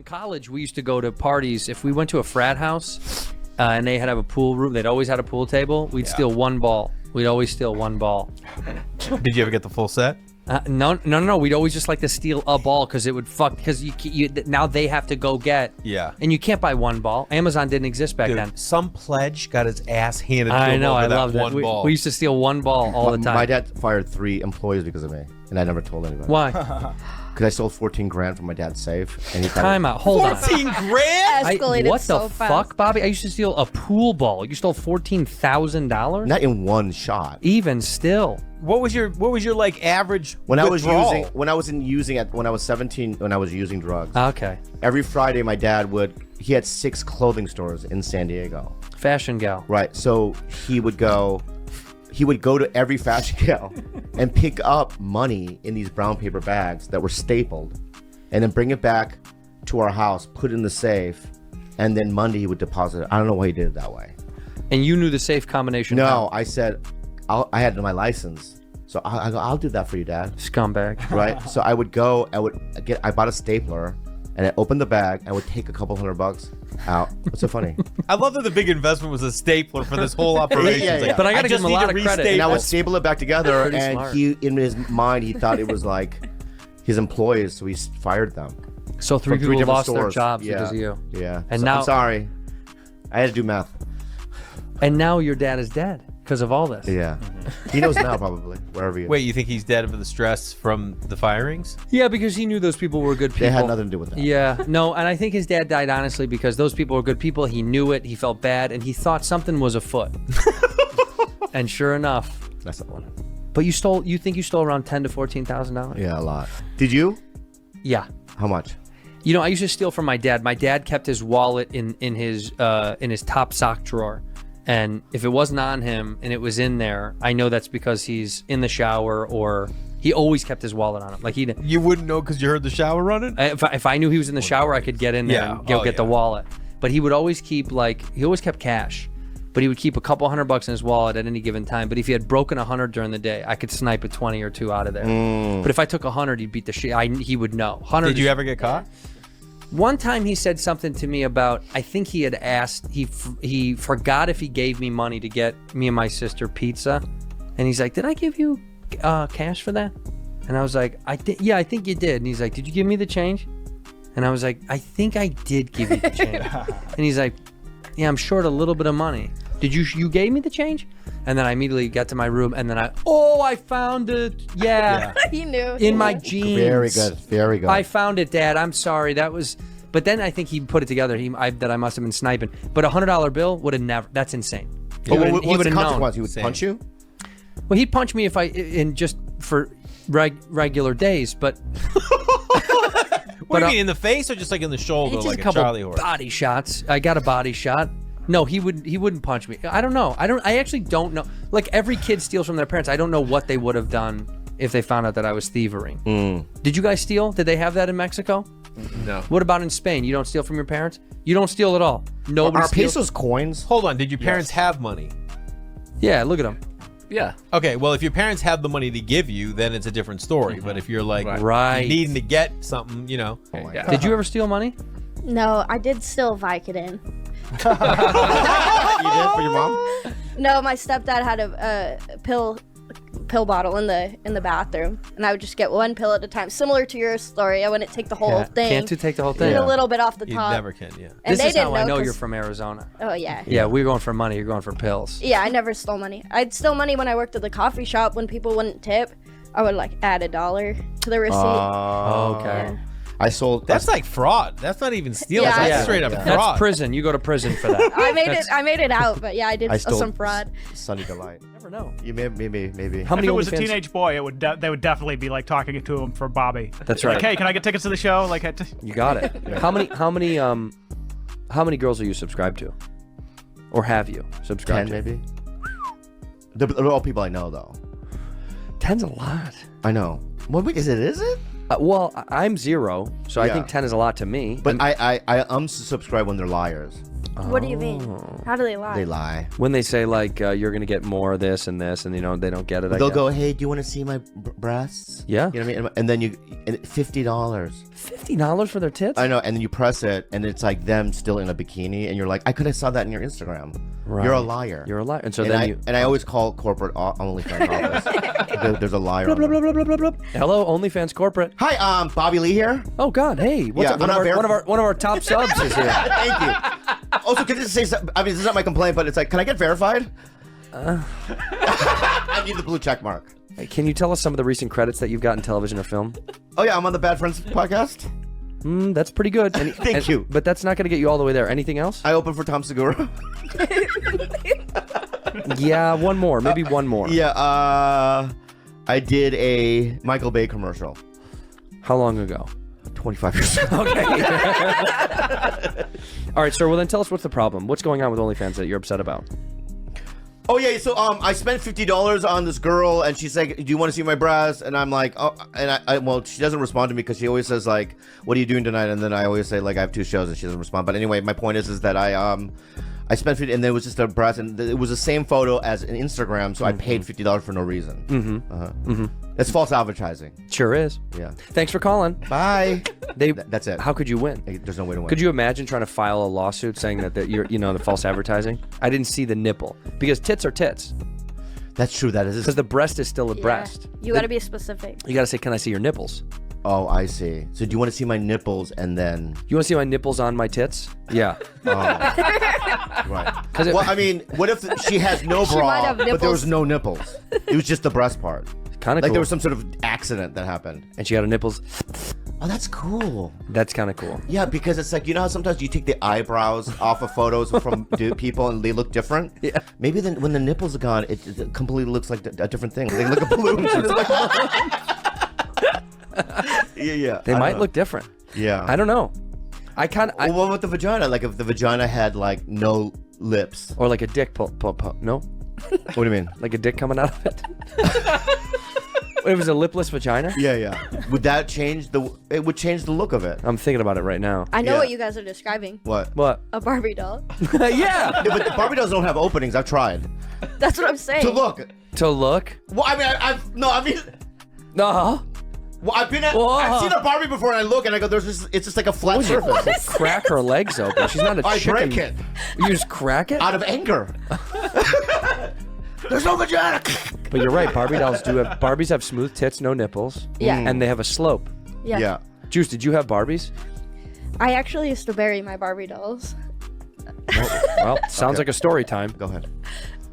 college, we used to go to parties. If we went to a frat house and they had to have a pool room, they'd always had a pool table. We'd steal one ball. We'd always steal one ball. Did you ever get the full set? No. We'd always just like to steal a ball because it would fuck. Because you now they have to go get. Yeah. And you can't buy one ball. Amazon didn't exist back then. Some pledge got his ass handed to him. I know. I loved loved it. We used to steal one ball all the time. My dad fired 3 employees because of me, and I never told anybody. Why? Because I stole 14 grand from my dad's safe, and he Time out. Hold on. 14 grand? Escalated What so the fast. fuck, Bobby? I used to steal a pool ball. You stole $14,000. Not in one shot. Even still. What was your like average When I was withdrawal? when I was 17, when I was using drugs. Okay. Every Friday, my dad he had 6 clothing stores in San Diego. Fashion gal. Right. So he would go to every fashion gal and pick up money in these brown paper bags that were stapled, and then bring it back to our house, put it in the safe, and then Monday he would deposit it. I don't know why he did it that way. And you knew the safe combination? No, I said, I had my license. So I go, I'll do that for you, Dad. Scumbag. Right? So I bought a stapler, and I opened the bag, I would take a couple $100 out. What's so funny? I love that the big investment was a stapler for this whole operation. Yeah. It's like, But I gotta give him a lot of credit. And I would staple it back together, Pretty and smart. he, in his mind, he thought it was like his employees, so he fired them. So 3 From people different lost their stores. jobs Yeah. because of you. Yeah. And So, now- I'm sorry. I had to do math. And now your dad is dead because of all this. Yeah. He knows now, probably, wherever he is. Wait, you think he's dead of the stress from the firings? Yeah, because he knew those people were good people. They had nothing to do with that. Yeah, no, and I think his dad died honestly because those people were good people. He knew it. He felt bad, and he thought something was afoot. And sure enough. That's not one. But you think you stole around $10,000 to $14,000? Yeah, a lot. Did you? Yeah. How much? You know, I used to steal from my dad. My dad kept his wallet in his top sock drawer. And if it wasn't on him and it was in there, I know that's because he's in the shower, or he always kept his wallet on him. Like You wouldn't know because you heard the shower running? if I knew he was in the shower, I could get in there and go get the wallet. But he would always keep he always kept cash, but he would keep a couple $100 in his wallet at any given time. But if he had broken 100 during the day, I could snipe a 20 or 2 out of there. But if I took 100, he'd beat the shit. He would know. 100. Did you ever get caught? One time he said something to me about, I think he had asked, he forgot if he gave me money to get me and my sister pizza. And he's like, did I give you cash for that? And I was like, yeah, I think you did. And he's like, did you give me the change? And I was like, I think I did give you the change. And he's like, yeah, I'm short a little bit of money. Did you gave me the change? And then I immediately got to my room, and then I found it. Yeah. He knew. In my jeans. Very good. Very good. I found it, Dad. I'm sorry. That was. But then I think he put it together. That I must have been sniping. But a $100 bill would have never. That's insane. He But would've- what's he would the have known. consequence? He would punch you? Well, he'd punch me if just for regular days. But What do you mean, in the face or just like in the shoulder, just like a a couple Charlie horse? body shots. I got a body shot. No, he wouldn't punch me. I don't know. I actually don't know. Like, every kid steals from their parents. I don't know what they would have done if they found out that I was thieving. Did you guys steal? Did they have that in Mexico? No. What about in Spain? You don't steal from your parents? You don't steal at all. Nobody Are steals. pesos coins? Hold on, did your parents have money? Yeah, look at them. Yeah. Okay, well, if your parents have the money to give you, then it's a different story. But if you're like Right. needing to get something, you know. Yeah. Did you ever steal money? No, I did steal Vicodin. You did for your mom? No, my stepdad had a pill bottle in the bathroom, and I would just get one pill at a time. Similar to your story, I wouldn't take the whole thing. Can't you take the whole thing? Eat a little bit off the You top. never can, yeah. And This they is didn't how I know 'cause- you're from Arizona. Oh yeah. Yeah, we're going for money. You're going for pills. Yeah, I never stole money. I'd steal money when I worked at the coffee shop when people wouldn't tip. I would like add $1 to the receipt. Okay. Yeah. I sold. That's like fraud. That's not even stealing. Yeah. That's Yeah. straight up That's fraud. prison. You go to prison for that. I made it out, but yeah, I did I stole some fraud. Sunny Delight. Never know. You maybe. How If many it was a OnlyFans? teenage boy, they would definitely be like talking to him for Bobby. That's right. Like, hey, can I get tickets to the show? Like, You got it. How many girls are you subscribed to, or have you 10 subscribed to? maybe. They're all people I know though. 10's a lot. I know. What week is it? Is it? Well, I'm 0, so I Yeah. think 10 is a lot to me. But I unsubscribe when they're liars. What do you mean? How do they lie? They lie. When they say like you're gonna get more of this and this, and they don't get it. They'll go, hey, do you want to see my breasts? Yeah. You know what I mean? And then $50. $50 for their tits. I know, and then you press it, and it's like them still in a bikini, and you're like, I could have saw that in your Instagram. Right. You're a liar. You're a liar. And so I always call corporate OnlyFans office. There's a liar. Blah, blah, blah, blah, blah, blah. Hello, OnlyFans corporate. Hi, Bobby Lee here. Oh God, hey, what's up? One of our top subs is here. Thank you. Also, can I just say something? I mean, this is not my complaint, but it's like, can I get verified? I need the blue check mark. Hey, can you tell us some of the recent credits that you've got in television or film? Oh yeah, I'm on the Bad Friends podcast. That's pretty good. Thank you. But that's not going to get you all the way there. Anything else? I opened for Tom Segura. Yeah, one more. Maybe one more. Yeah, I did a Michael Bay commercial. How long ago? 25 years ago. Okay. All right, sir. Well, then tell us what's the problem. What's going on with OnlyFans that you're upset about? Oh yeah, so I spent $50 on this girl, and she's like, "Do you want to see my breasts?" And I'm like, "Oh," and well, she doesn't respond to me because she always says like, "What are you doing tonight?" And then I always say like, "I have 2 shows," and she doesn't respond. But anyway, my point is that I spent 50, and there was just a breast, and it was the same photo as an Instagram, so I paid $50 for no reason. It's false advertising. Sure is. Yeah. Thanks for calling. Bye. They. That's it. How could you win? There's no way to win. Could you imagine trying to file a lawsuit saying that you're, the false advertising? I didn't see the nipple because tits are tits. That's true. That is Because the breast is still a breast. You got to be specific. You got to say, "Can I see your nipples?" Oh, I see. So do you want to see my nipples and then? You want to see my nipples on my tits? Yeah. Right. Well, I mean, what if she has no She might bra, have but there nipples. was no nipples? It was just the breast part. Kind of Like cool. there was some sort of accident that happened. And she had her nipples. Oh, that's cool. That's kind of cool. Yeah, because it's like, you know how sometimes you take the eyebrows off of photos from people and they look different? Yeah. Maybe then when the nipples are gone, it completely looks like a different thing. They look like balloons. It's like, yeah. They I might don't know. look different. Yeah. I don't know. Well, what about the vagina? Like if the vagina had like no lips. Or like a dick no? What do you mean? Like a dick coming out of it? It was a lipless vagina? Yeah. Would that change it would change the look of it. I'm thinking about it right now. I know Yeah. what you guys are describing. What? What? A Barbie doll. Yeah. Yeah, but Barbie dolls don't have openings. I've tried. That's what I'm saying. To look. To look? Well, I mean, No. well, I've seen a Barbie before, and I look and I go, it's just like a flat surface. Crack her legs open. She's not a I chicken. break it You just crack it? out of anger. There's no vagina. But you're right. Barbies have smooth tits, no nipples. Yeah. And they have a slope. Yeah. Juice, did you have Barbies? I actually used to bury my Barbie dolls. Well, sounds like a story time. Go ahead.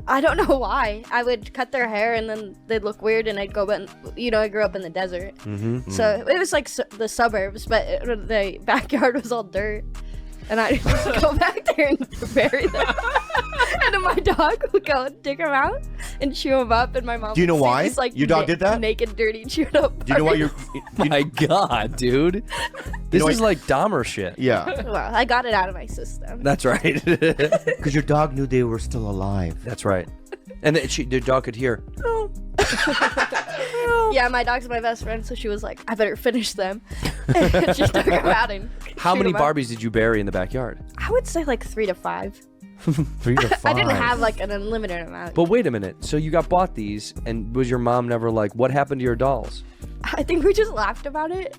I don't know why. I would cut their hair and then they'd look weird, and I'd go, but I grew up in the desert, so it was like the suburbs, but the backyard was all dirt, and I'd just go back there and bury them. And then my dog would go and dig them out and chew them up, and my mom. Do you know would see why? these, like, Your dog did that? Naked, dirty, chewed up. Do you know why Barbies. you're? My God, dude. This know is what- like Dahmer shit. Yeah, Well, I got it out of my system. That's right. because your dog knew they were still alive. That's right. And then the dog could hear. Yeah, my dog's my best friend, so she was like, I better finish them. And she took them out and How chewed many them up. Barbies did you bury in the backyard? I would say like 3 to 5. 3 to 5. I didn't have like an unlimited amount. But wait a minute. So you got bought these, and was your mom never like, "What happened to your dolls?" I think we just laughed about it.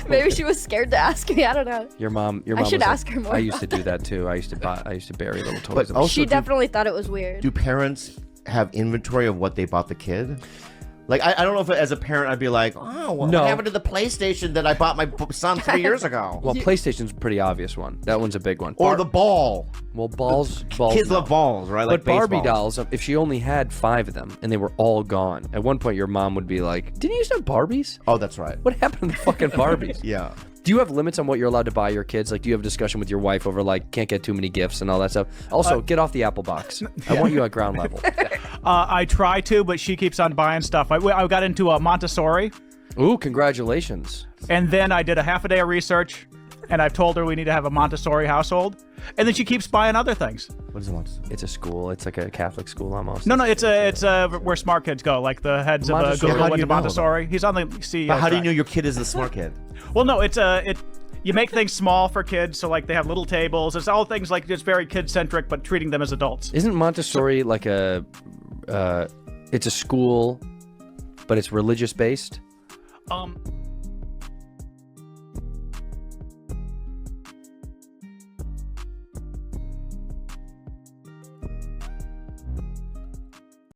Maybe she was scared to ask me. I don't know. Your mom. I should was like, ask her more I used to about do that too. I used to bury little toys. But in also, She definitely thought it was weird. do parents have inventory of what they bought the kid? Like, I don't know if as a parent I'd be like, oh, what No. happened to the PlayStation that I bought my son 3 years ago? Well, PlayStation's a pretty obvious one. That one's a big one. Or the ball. Well, balls. Kids no. love balls, right? Like But Barbie baseballs. dolls, if she only had 5 of them and they were all gone, at one point your mom would be like, "Didn't you used to have Barbies? Oh, that's right. What happened to the fucking Barbies?" Yeah. Do you have limits on what you're allowed to buy your kids? Like, do you have a discussion with your wife over like can't get too many gifts and all that stuff? Also, get off the Apple box. I want you at ground level. I try to, but she keeps on buying stuff. I got into a Montessori, Ooh, congratulations. and then I did a half a day of research, and I've told her we need to have a Montessori household, and then she keeps buying other things. What does it want? It's a school. It's like a Catholic school almost. No, it's where smart kids go. Like the heads of Montessori. Google How do went you to know Montessori. He's on the CEO. But how do you track. know your kid is the smart kid? Well, no, You make things small for kids, so like they have little tables. It's all things like just very kid-centric, but treating them as adults. Isn't Montessori like it's a school, but it's religious based?